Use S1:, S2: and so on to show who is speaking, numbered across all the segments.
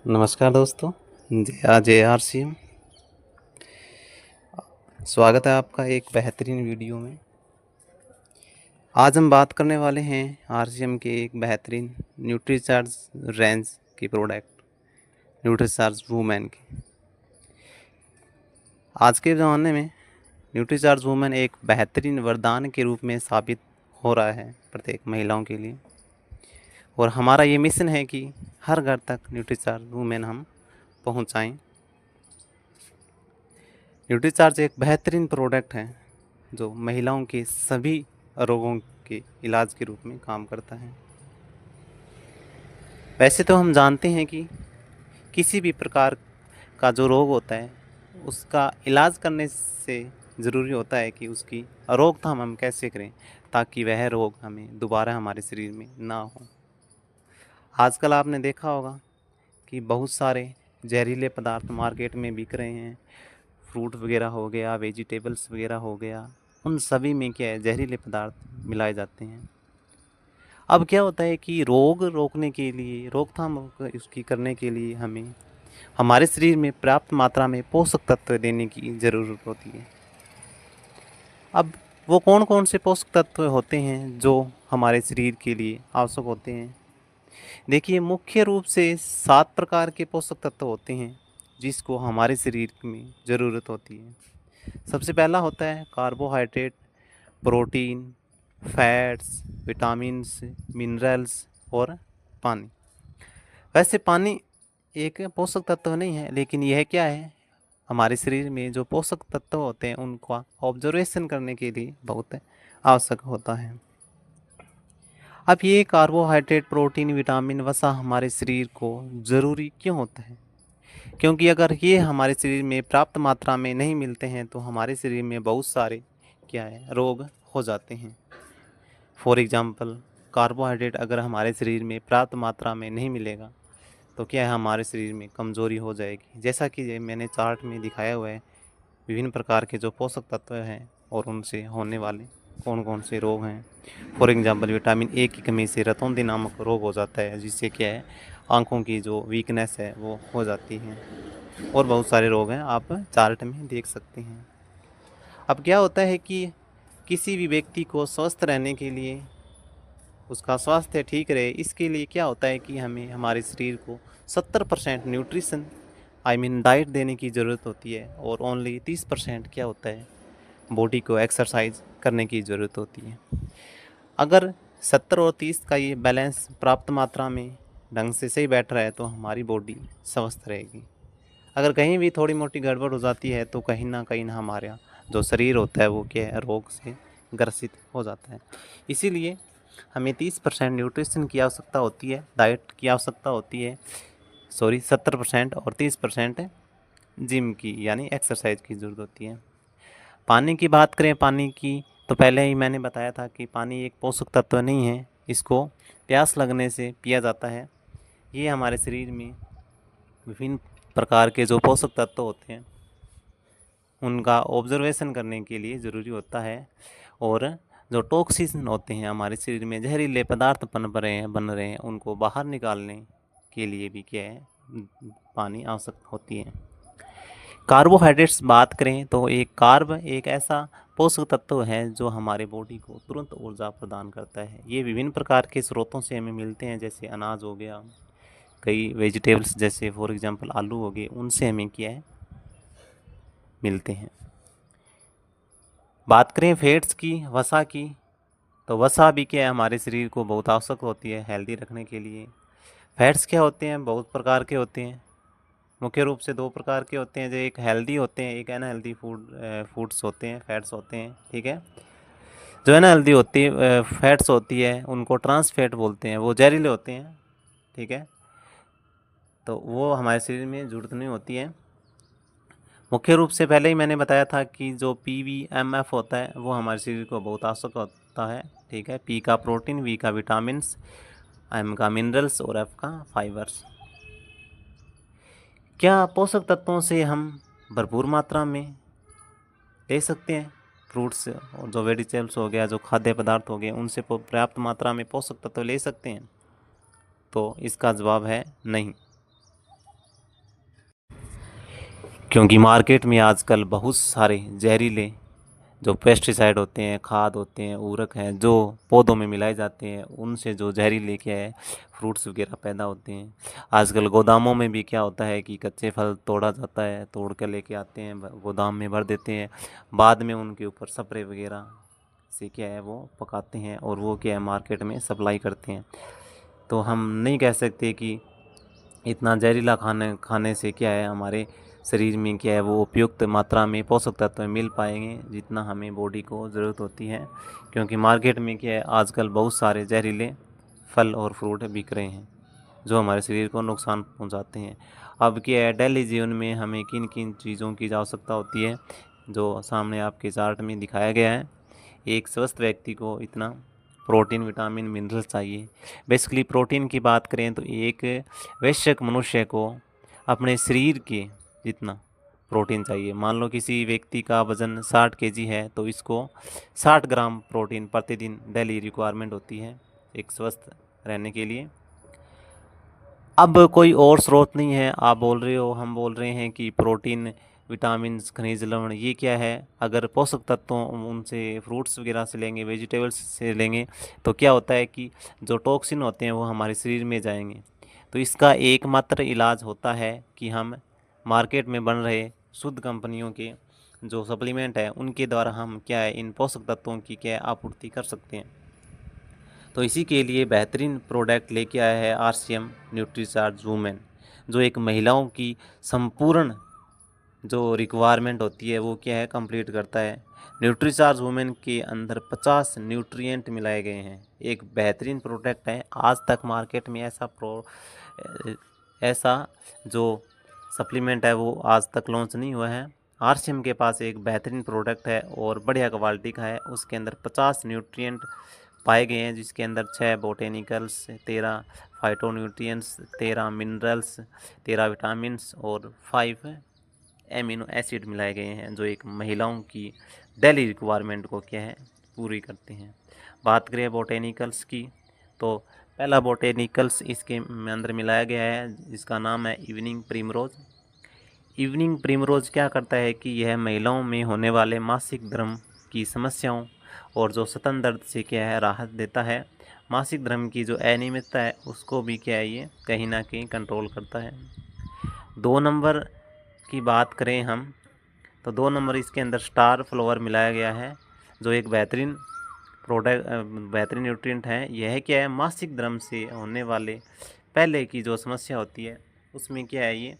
S1: नमस्कार दोस्तों। JRCM स्वागत है आपका एक बेहतरीन वीडियो में। आज हम बात करने वाले हैं RCM के एक बेहतरीन न्यूट्रीचार्ज रेंज की प्रोडक्ट न्यूट्रीचार्ज वूमेन की। आज के ज़माने में न्यूट्रीचार्ज वूमेन एक बेहतरीन वरदान के रूप में साबित हो रहा है प्रत्येक महिलाओं के लिए, और हमारा ये मिशन है कि हर घर तक न्यूट्रीचार्ज वूमेन हम पहुंचाएं। न्यूट्रीचार्ज एक बेहतरीन प्रोडक्ट है जो महिलाओं के सभी रोगों के इलाज के रूप में काम करता है। वैसे तो हम जानते हैं कि किसी भी प्रकार का जो रोग होता है उसका इलाज करने से ज़रूरी होता है कि उसकी रोकथाम हम कैसे करें ताकि वह रोग हमें दोबारा हमारे शरीर में ना हो। आजकल आपने देखा होगा कि बहुत सारे जहरीले पदार्थ मार्केट में बिक रहे हैं। फ्रूट वगैरह हो गया, वेजिटेबल्स वगैरह हो गया, उन सभी में क्या है, जहरीले पदार्थ मिलाए जाते हैं। अब क्या होता है कि रोग रोकने के लिए, रोकथाम उसकी करने के लिए हमें हमारे शरीर में पर्याप्त मात्रा में पोषक तत्व देने की ज़रूरत होती है। अब वो कौन कौन से पोषक तत्व होते हैं जो हमारे शरीर के लिए आवश्यक होते हैं? देखिए, मुख्य रूप से 7 प्रकार के पोषक तत्व होते हैं जिसको हमारे शरीर में ज़रूरत होती है। सबसे पहला होता है carbohydrate, protein, fats, vitamins, minerals और पानी। वैसे पानी एक पोषक तत्व नहीं है, लेकिन यह क्या है, हमारे शरीर में जो पोषक तत्व होते हैं उनका ऑब्जर्वेशन करने के लिए बहुत आवश्यक होता है। अब ये कार्बोहाइड्रेट, प्रोटीन, विटामिन, वसा हमारे शरीर को ज़रूरी क्यों होता है? क्योंकि अगर ये हमारे शरीर में पर्याप्त मात्रा में नहीं मिलते हैं तो हमारे शरीर में बहुत सारे क्या है, रोग हो जाते हैं। फॉर एग्ज़ाम्पल, कार्बोहाइड्रेट अगर हमारे शरीर में पर्याप्त मात्रा में नहीं मिलेगा तो क्या है, हमारे शरीर में कमज़ोरी हो जाएगी। जैसा कि ये मैंने चार्ट में दिखाया हुआ है, विभिन्न प्रकार के जो पोषक तत्व हैं और उनसे होने वाले कौन कौन से रोग हैं। फॉर एग्ज़ाम्पल, विटामिन ए की कमी से रतौंधी नामक रोग हो जाता है, जिससे क्या है, आँखों की जो वीकनेस है वो हो जाती है, और बहुत सारे रोग हैं, आप चार्ट में देख सकते हैं। अब क्या होता है कि किसी भी व्यक्ति को स्वस्थ रहने के लिए, उसका स्वास्थ्य ठीक रहे, इसके लिए क्या होता है कि हमें हमारे शरीर को 70% न्यूट्रिशन डाइट देने की ज़रूरत होती है, और ओनली 30% क्या होता है, बॉडी को एक्सरसाइज करने की ज़रूरत होती है। अगर 70 और 30 का ये बैलेंस प्राप्त मात्रा में ढंग से सही बैठ रहा है तो हमारी बॉडी स्वस्थ रहेगी। अगर कहीं भी थोड़ी मोटी गड़बड़ हो जाती है तो कहीं ना हमारा जो शरीर होता है वो क्या है, रोग से ग्रसित हो जाता है। इसीलिए हमें 30% न्यूट्रिशन की आवश्यकता होती है, डाइट की आवश्यकता होती है, 70% और 30% जिम की यानी एक्सरसाइज की ज़रूरत होती है। पानी की बात करें, पानी की तो पहले ही मैंने बताया था कि पानी एक पोषक तत्व नहीं है, इसको प्यास लगने से पिया जाता है। ये हमारे शरीर में विभिन्न प्रकार के जो पोषक तत्व होते हैं उनका ऑब्जर्वेशन करने के लिए ज़रूरी होता है, और जो टॉक्सिन होते हैं हमारे शरीर में, जहरीले पदार्थ बन रहे हैं उनको बाहर निकालने के लिए भी क्या है, पानी आवश्यक होती है। कार्बोहाइड्रेट्स बात करें तो एक कार्ब एक ऐसा पोषक तत्व है जो हमारे बॉडी को तुरंत ऊर्जा प्रदान करता है। ये विभिन्न प्रकार के स्रोतों से हमें मिलते हैं, जैसे अनाज हो गया, कई वेजिटेबल्स जैसे फॉर एग्जांपल आलू हो गए, उनसे हमें क्या है, मिलते हैं। बात करें फैट्स की, वसा की, तो वसा भी क्या है, हमारे शरीर को बहुत आवश्यक होती है हेल्दी रखने के लिए। फैट्स क्या होते हैं, बहुत प्रकार के होते हैं। मुख्य रूप से 2 प्रकार के होते हैं, जो एक हेल्दी होते हैं, एक अनहेल्दी फूड्स होते हैं, फैट्स होते हैं, ठीक है। जो अनहेल्दी होती है फैट्स होती है उनको ट्रांस फैट बोलते हैं, वो जहरीले होते हैं, ठीक है, तो वो हमारे शरीर में जरूरत नहीं होती है। मुख्य रूप से पहले ही मैंने बताया था कि जो PVMF होता है वो हमारे शरीर को बहुत आवश्यक होता है, ठीक है। P का प्रोटीन, V का विटामिन्स, M का मिनरल्स और F का फाइबर्स। क्या पोषक तत्वों से हम भरपूर मात्रा में ले सकते हैं? फ्रूट्स और जो वेजिटेबल्स हो गया, जो खाद्य पदार्थ हो गए, उनसे पर्याप्त मात्रा में पोषक तत्व ले सकते हैं? तो इसका जवाब है नहीं। क्योंकि मार्केट में आजकल बहुत सारे जहरीले जो पेस्टिसाइड होते हैं, खाद होते हैं, उर्वरक हैं, जो पौधों में मिलाए जाते हैं, उनसे जो जहरीले क्या है फ्रूट्स वगैरह पैदा होते हैं। आजकल गोदामों में भी क्या होता है कि कच्चे फल तोड़ा जाता है, तोड़ कर लेके आते हैं, गोदाम में भर देते हैं, बाद में उनके ऊपर स्प्रे वगैरह से क्या है वो पकाते हैं और वो क्या है मार्केट में सप्लाई करते हैं। तो हम नहीं कह सकते कि इतना जहरीला खाने से क्या है हमारे शरीर में क्या है वो उपयुक्त मात्रा में पोषक तत्व मिल पाएंगे जितना हमें बॉडी को ज़रूरत होती है। क्योंकि मार्केट में क्या है आजकल बहुत सारे जहरीले फल और फ्रूट बिक रहे हैं जो हमारे शरीर को नुकसान पहुंचाते हैं। अब क्या है डेली जीवन में हमें किन किन चीज़ों की आवश्यकता होती है जो सामने आपके चार्ट में दिखाया गया है। एक स्वस्थ व्यक्ति को इतना प्रोटीन, विटामिन, मिनरल चाहिए। बेसिकली प्रोटीन की बात करें तो एक वयस्क मनुष्य को अपने शरीर के जितना प्रोटीन चाहिए। मान लो किसी व्यक्ति का वज़न 60 केजी है तो इसको 60 ग्राम प्रोटीन प्रतिदिन डेली रिक्वायरमेंट होती है एक स्वस्थ रहने के लिए। अब कोई और स्रोत नहीं है, आप बोल रहे हो, हम बोल रहे हैं कि प्रोटीन, विटामिन्स, खनिज लवण ये क्या है। अगर पोषक तत्वों उनसे फ्रूट्स वगैरह से लेंगे, वेजिटेबल्स से लेंगे तो क्या होता है कि जो टॉक्सिन होते हैं वो हमारे शरीर में जाएंगे। तो इसका एकमात्र इलाज होता है कि हम मार्केट में बन रहे शुद्ध कंपनियों के जो सप्लीमेंट है उनके द्वारा हम क्या है इन पोषक तत्वों की क्या है आपूर्ति कर सकते हैं। तो इसी के लिए बेहतरीन प्रोडक्ट लेके आया है आरसीएम न्यूट्रीचार्ज वुमेन, जो एक महिलाओं की संपूर्ण जो रिक्वायरमेंट होती है वो क्या है कंप्लीट करता है। न्यूट्रीचार्ज वुमेन के अंदर 50 न्यूट्रिएंट मिलाए गए हैं। एक बेहतरीन प्रोडक्ट है। आज तक मार्केट में ऐसा जो सप्लीमेंट है वो आज तक लॉन्च नहीं हुआ है। आरसीएम के पास एक बेहतरीन प्रोडक्ट है और बढ़िया क्वालिटी का है। उसके अंदर 50 न्यूट्रिएंट पाए गए हैं जिसके अंदर 6 बोटेनिकल्स, 13 फाइटोन्यूट्रिएंट्स, 13 मिनरल्स, 13 विटामिन्स और 5 एमिनो एसिड मिलाए गए हैं जो एक महिलाओं की डेली रिक्वायरमेंट को क्या है पूरी करते हैं। बात करें बोटेनिकल्स की तो पहला बोटेनिकल्स इसके अंदर मिलाया गया है जिसका नाम है इवनिंग प्रिमरोज। इवनिंग प्रिमरोज क्या करता है कि यह महिलाओं में होने वाले मासिक धर्म की समस्याओं और जो स्तन दर्द से क्या है राहत देता है। मासिक धर्म की जो अनियमितता है उसको भी क्या है ये कहीं ना कहीं कंट्रोल करता है। 2 नंबर की बात करें हम तो 2 नंबर इसके अंदर स्टार फ्लावर मिलाया गया है जो एक बेहतरीन प्रोडक्ट, बेहतरीन न्यूट्रिएंट है। यह क्या है मासिक धर्म से होने वाले पहले की जो समस्या होती है उसमें क्या है ये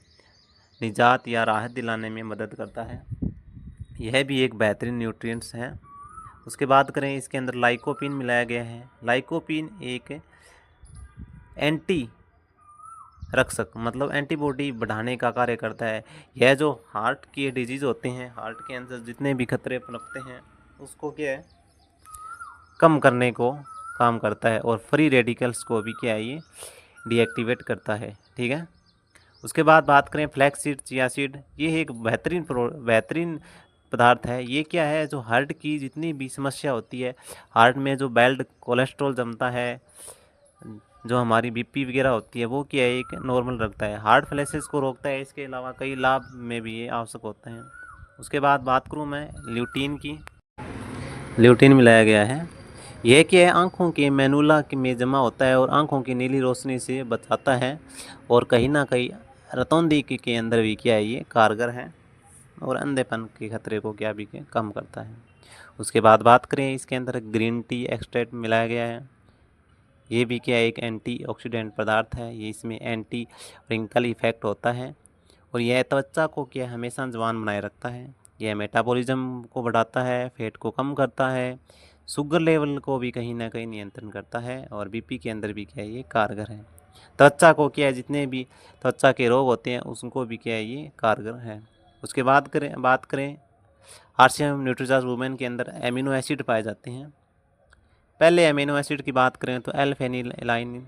S1: निजात या राहत दिलाने में मदद करता है। यह भी एक बेहतरीन न्यूट्रिएंट्स है। उसके बाद करें इसके अंदर लाइकोपिन मिलाया गया है। लाइकोपिन एक एंटी रक्षक मतलब एंटीबॉडी बढ़ाने का कार्य करता है। यह जो हार्ट के डिजीज़ होते हैं, हार्ट के अंदर जितने भी खतरे पनपते हैं उसको क्या है कम करने को काम करता है और फ्री रेडिकल्स को भी क्या है ये डीएक्टिवेट करता है। ठीक है। उसके बाद बात करें फ्लैक्स सीड, चिया सीड, ये एक बेहतरीन पदार्थ है। ये क्या है जो हार्ट की जितनी भी समस्या होती है, हार्ट में जो बैड कोलेस्ट्रॉल जमता है, जो हमारी बीपी वगैरह होती है वो क्या है एक नॉर्मल रखता है, हार्ट फ्लैशेस को रोकता है। इसके अलावा कई लाभ में भी ये आवश्यक होते हैं। उसके बाद बात करूँ मैं ल्यूटीन की। ल्यूटीन मिलाया गया है। यह क्या है आँखों के मेनुला में जमा होता है और आँखों की नीली रोशनी से बचाता है और कहीं ना कहीं रतौंधी के अंदर भी क्या है ये कारगर है और अंधेपन के खतरे को क्या भी कम करता है। उसके बाद बात करें इसके अंदर ग्रीन टी एक्सट्रैक्ट मिलाया गया है। ये भी क्या एक एंटीऑक्सीडेंट पदार्थ है। ये इसमें एंटी रिंकल इफेक्ट होता है और यह त्वचा को क्या हमेशा जवान बनाए रखता है। यह मेटाबॉलिज्म को बढ़ाता है, फैट को कम करता है, शुगर लेवल को भी कहीं ना कहीं नियंत्रण करता है और बीपी के अंदर भी क्या है ये कारगर है। त्वचा को क्या है जितने भी त्वचा के रोग होते हैं उनको भी क्या है ये कारगर है। उसके बाद बात करें आरसीएम न्यूट्रीचार्ज वुमेन के अंदर एमिनो एसिड पाए जाते हैं। पहले एमिनो एसिड की बात करें तो एल फेनिलएलानिन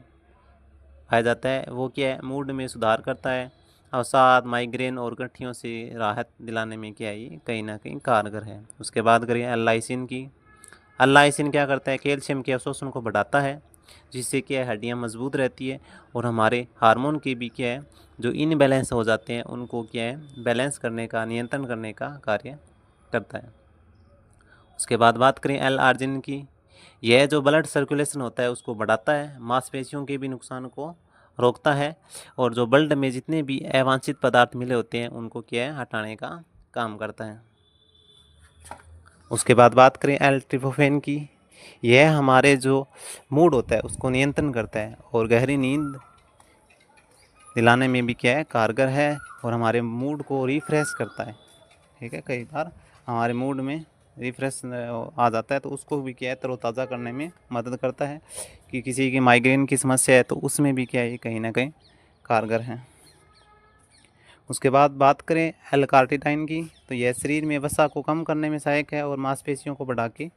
S1: पाया जाता है। वो क्या है मूड में सुधार करता है, अवसाद, माइग्रेन और गठियों से राहत दिलाने में क्या है ये कहीं ना कहीं कारगर है। उसके बाद करें एल लाइसिन की। एल लाइसिन क्या करता है कैल्शियम के अवशोषण को बढ़ाता है जिससे क्या है हड्डियाँ मजबूत रहती है और हमारे हार्मोन के भी क्या है जो इनबैलेंस हो जाते हैं उनको क्या है बैलेंस करने का, नियंत्रण करने का कार्य करता है। उसके बाद बात करें एल आर्जिनिन की, यह जो ब्लड सर्कुलेशन होता है उसको बढ़ाता है, मांसपेशियों के भी नुकसान को रोकता है और जो ब्लड में जितने भी अवांछित पदार्थ मिले होते हैं उनको क्या है हटाने का काम करता है। उसके बाद बात करें एल ट्रिप्टोफैन की, यह हमारे जो मूड होता है उसको नियंत्रण करता है और गहरी नींद दिलाने में भी क्या है कारगर है और हमारे मूड को रिफ्रेश करता है। ठीक है, कई बार हमारे मूड में रिफ्रेश आ जाता है तो उसको भी क्या है तरोताज़ा करने में मदद करता है, कि किसी की माइग्रेन की समस्या है तो उसमें भी क्या है ये कहीं ना कहीं कारगर है। उसके बाद बात करें एल कार्टिटाइन की, तो यह शरीर में वसा को कम करने में सहायक है और मांसपेशियों को बढ़ा के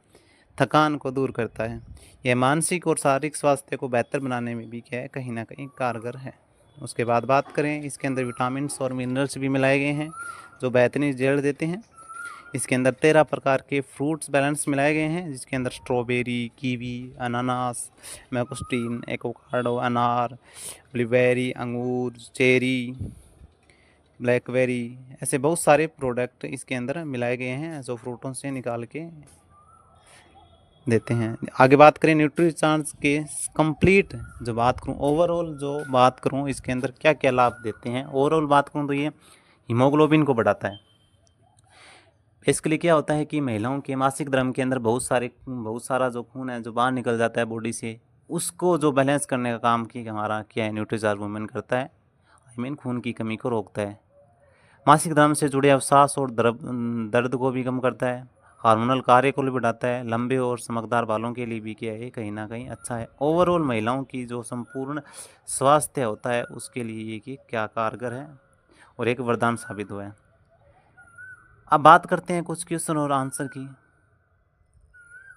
S1: थकान को दूर करता है। यह मानसिक और शारीरिक स्वास्थ्य को बेहतर बनाने में भी क्या है कहीं ना कहीं कारगर है। उसके बाद बात करें इसके अंदर विटामिन्स और मिनरल्स भी मिलाए गए हैं जो बेहतरीन रिजल्ट देते हैं। इसके अंदर 13 प्रकार के फ्रूट्स बैलेंस मिलाए गए हैं जिसके अंदर स्ट्रॉबेरी, कीवी, अनानास, मैंगोस्टीन, एवोकाडो, अनार, ब्लूबेरी, अंगूर, चेरी, ब्लैकबेरी, ऐसे बहुत सारे प्रोडक्ट इसके अंदर मिलाए गए हैं जो फ्रूटों से निकाल के देते हैं। आगे बात करें न्यूट्रिशंस के कंप्लीट जो बात करूं, ओवरऑल जो बात करूं इसके अंदर क्या क्या लाभ देते हैं, ओवरऑल बात करूं तो ये हीमोग्लोबिन को बढ़ाता है। इसके लिए क्या होता है कि महिलाओं के मासिक धर्म के अंदर बहुत सारा जो खून है जो बाहर निकल जाता है बॉडी से, उसको जो बैलेंस करने का काम की हमारा क्या है न्यूट्रीचार्ज वुमेन करता है। आई मीन खून की कमी को रोकता है, मासिक धर्म से जुड़े अवसाद और दर्द को भी कम करता है, हार्मोनल कार्य को भी बढ़ाता है, लंबे और चमकदार बालों के लिए भी क्या है कहीं ना कहीं अच्छा है। ओवरऑल महिलाओं की जो संपूर्ण स्वास्थ्य होता है उसके लिए ये कि क्या कारगर है और एक वरदान साबित हुआ है। अब बात करते हैं कुछ क्वेश्चन और आंसर की।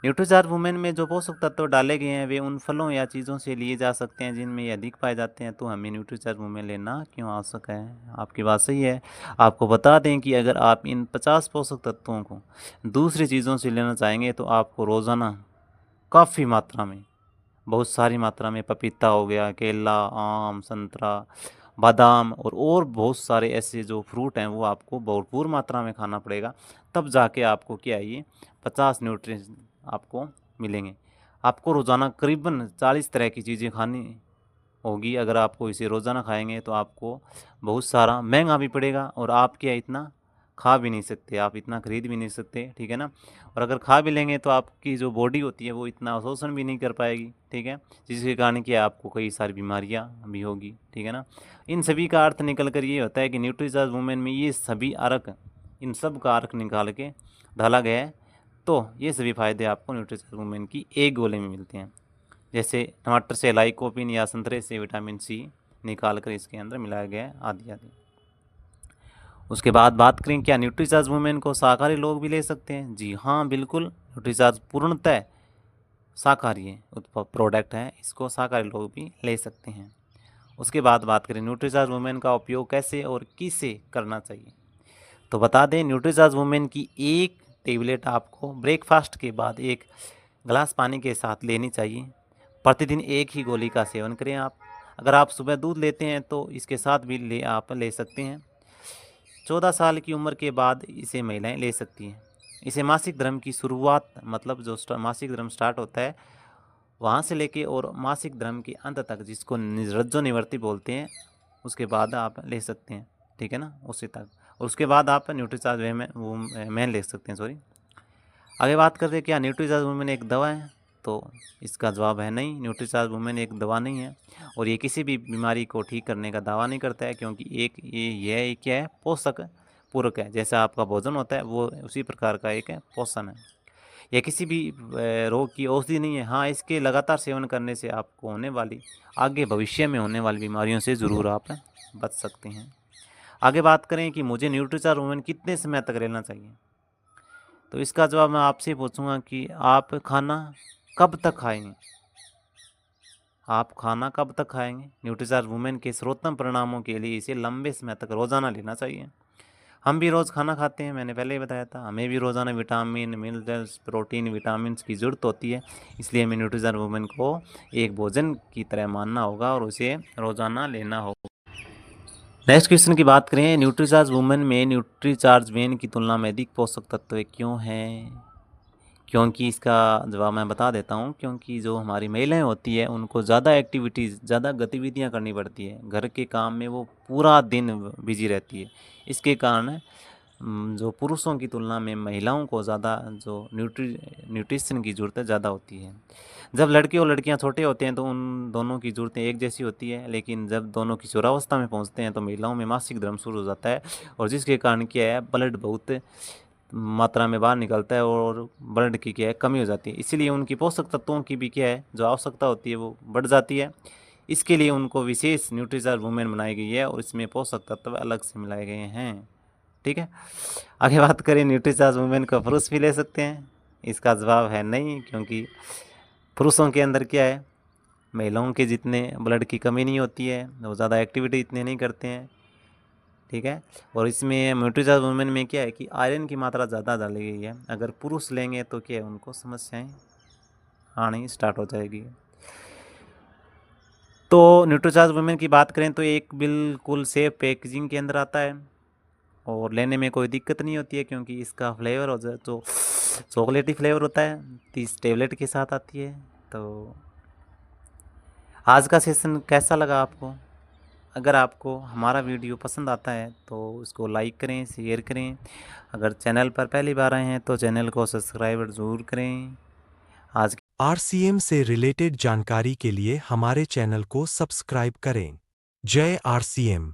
S1: न्यूट्रीचार्ज वुमेन में जो पोषक तत्व डाले गए हैं वे उन फलों या चीज़ों से लिए जा सकते हैं जिनमें ये अधिक पाए जाते हैं, तो हमें न्यूट्रीचार्ज वुमेन लेना क्यों आवश्यक है। आपकी बात सही है। आपको बता दें कि अगर आप इन 50 पोषक तत्वों को दूसरी चीज़ों से लेना चाहेंगे तो आपको रोज़ाना काफ़ी मात्रा में, बहुत सारी मात्रा में पपीता हो गया, केला, आम, संतरा, बादाम और बहुत सारे ऐसे जो फ्रूट हैं वो आपको भरपूर मात्रा में खाना पड़ेगा, तब जाके आपको क्या है ये 50 न्यूट्रिएंट्स आपको मिलेंगे। आपको रोज़ाना करीबन 40 तरह की चीज़ें खानी होगी। अगर आपको इसे रोज़ाना खाएंगे तो आपको बहुत सारा महंगा भी पड़ेगा और आप क्या इतना खा भी नहीं सकते, आप इतना खरीद भी नहीं सकते, ठीक है ना। और अगर खा भी लेंगे तो आपकी जो बॉडी होती है वो इतना अवशोषण भी नहीं कर पाएगी, ठीक है, जिसके कारण कि आपको कई सारी बीमारियां भी होगी, ठीक है ना। इन सभी का अर्थ निकल कर ये होता है कि न्यूट्रीचार्ज वुमेन में ये सभी अर्क, इन सब का अर्क निकाल के डाला गया है, तो ये सभी फायदे आपको न्यूट्रीचार्ज वुमेन की एक गोले में मिलते हैं। जैसे टमाटर से लाइकोपिन या संतरे से विटामिन सी निकाल कर इसके अंदर मिलाया गया है, आदि आदि। उसके बाद बात करें क्या न्यूट्रीचार्ज वुमेन को शाकाहारी लोग भी ले सकते हैं। जी हाँ बिल्कुल, न्यूट्रीचार्ज पूर्णतः शाकाहारी है प्रोडक्ट है, इसको शाकाहारी लोग भी ले सकते हैं। उसके बाद बात करें न्यूट्रीचार्ज वुमेन का उपयोग कैसे और किसे करना चाहिए, तो बता दें न्यूट्रीचार्ज वुमेन की एक टेबलेट आपको ब्रेकफास्ट के बाद एक गिलास पानी के साथ लेनी चाहिए। प्रतिदिन एक ही गोली का सेवन करें आप। अगर आप सुबह दूध लेते हैं तो इसके साथ भी आप ले सकते हैं। 14 साल की उम्र के बाद इसे महिलाएं ले सकती हैं। इसे मासिक धर्म की शुरुआत, मतलब जो मासिक धर्म स्टार्ट होता है वहाँ से लेके और मासिक धर्म के अंत तक, जिसको रज्जो निवृत्ति बोलते हैं, उसके बाद आप ले सकते हैं, ठीक है ना, उसी तक। और उसके बाद आप न्यूट्रीचार्ज वुमेन ले सकते हैं, सॉरी। आगे बात करते हैं क्या न्यूट्रीचार्ज वुमेन एक दवा है, तो इसका जवाब है नहीं, न्यूट्रीचार्ज वुमेन एक दवा नहीं है और ये किसी भी बीमारी को ठीक करने का दावा नहीं करता है, क्योंकि यह क्या है पोषक पूरक है। जैसा आपका भोजन होता है वो उसी प्रकार का एक पोषण है। यह किसी भी रोग की औषधि नहीं है। हाँ, इसके लगातार सेवन करने से आपको होने वाली, आगे भविष्य में होने वाली बीमारियों से ज़रूर आप बच सकते हैं। आगे बात करें कि मुझे न्यूट्रीचार्ज वुमेन कितने समय तक लेना चाहिए, तो इसका जवाब मैं आपसे पूछूंगा कि आप खाना कब तक खाएंगे, आप खाना कब तक खाएंगे। न्यूट्रीचार्ज वुमेन के सर्वोत्तम परिणामों के लिए इसे लंबे समय तक रोजाना लेना चाहिए। हम भी रोज़ खाना खाते हैं, मैंने पहले ही बताया था, हमें भी रोज़ाना विटामिन, मिनरल्स, प्रोटीन, विटामिन्स की ज़रूरत होती है। इसलिए हमें न्यूट्रीचार्ज वूमेन को एक भोजन की तरह मानना होगा और उसे रोज़ाना लेना होगा। नेक्स्ट क्वेश्चन की बात करें, न्यूट्रीचार्ज वुमेन में न्यूट्रीचार्ज मेन की तुलना में अधिक पोषक तत्व क्यों हैं? क्योंकि इसका जवाब मैं बता देता हूँ, क्योंकि जो हमारी महिलाएं होती है उनको ज़्यादा एक्टिविटीज़, ज़्यादा गतिविधियाँ करनी पड़ती है, घर के काम में वो पूरा दिन बिजी रहती है। इसके कारण जो पुरुषों की तुलना में महिलाओं को ज़्यादा जो न्यूट्रिशन की ज़रूरत ज़्यादा होती है। जब लड़के और लड़कियां छोटे होते हैं तो उन दोनों की ज़रूरतें एक जैसी होती है, लेकिन जब दोनों किशोरावस्था में पहुंचते हैं तो महिलाओं में मासिक धर्म शुरू हो जाता है, और जिसके कारण क्या है, ब्लड बहुत मात्रा में बाहर निकलता है और ब्लड की क्या है, कमी हो जाती है। इसीलिए उनकी पोषक तत्वों की भी क्या है, जो आवश्यकता होती है वो बढ़ जाती है। इसके लिए उनको विशेष न्यूट्रीचार्ज वुमेन बनाई गई है और इसमें पोषक तत्व अलग से मिलाए गए हैं। ठीक है, आगे बात करें, न्यूट्रीचार्ज वुमेन को पुरुष भी ले सकते हैं? इसका जवाब है नहीं, क्योंकि पुरुषों के अंदर क्या है, महिलाओं के जितने ब्लड की कमी नहीं होती है, वो ज़्यादा एक्टिविटी इतने नहीं करते हैं। ठीक है, और इसमें न्यूट्रीचार्ज वुमेन में क्या है कि आयरन की मात्रा ज़्यादा डाली गई है। अगर पुरुष लेंगे तो क्या है, उनको समस्याएं आनी स्टार्ट हो जाएगी। तो न्यूट्रीचार्ज वुमेन की बात करें तो एक बिल्कुल सेफ पैकेजिंग के अंदर आता है और लेने में कोई दिक्कत नहीं होती है, क्योंकि इसका फ्लेवर जो चॉकलेटी फ्लेवर होता है, 30 टेबलेट के साथ आती है। तो आज का सेशन कैसा लगा आपको? अगर आपको हमारा वीडियो पसंद आता है तो इसको लाइक करें, शेयर करें। अगर चैनल पर पहली बार आए हैं तो चैनल को सब्सक्राइब ज़रूर करें। आज
S2: आरसीएम से रिलेटेड जानकारी के लिए हमारे चैनल को सब्सक्राइब करें। जय आरसीएम।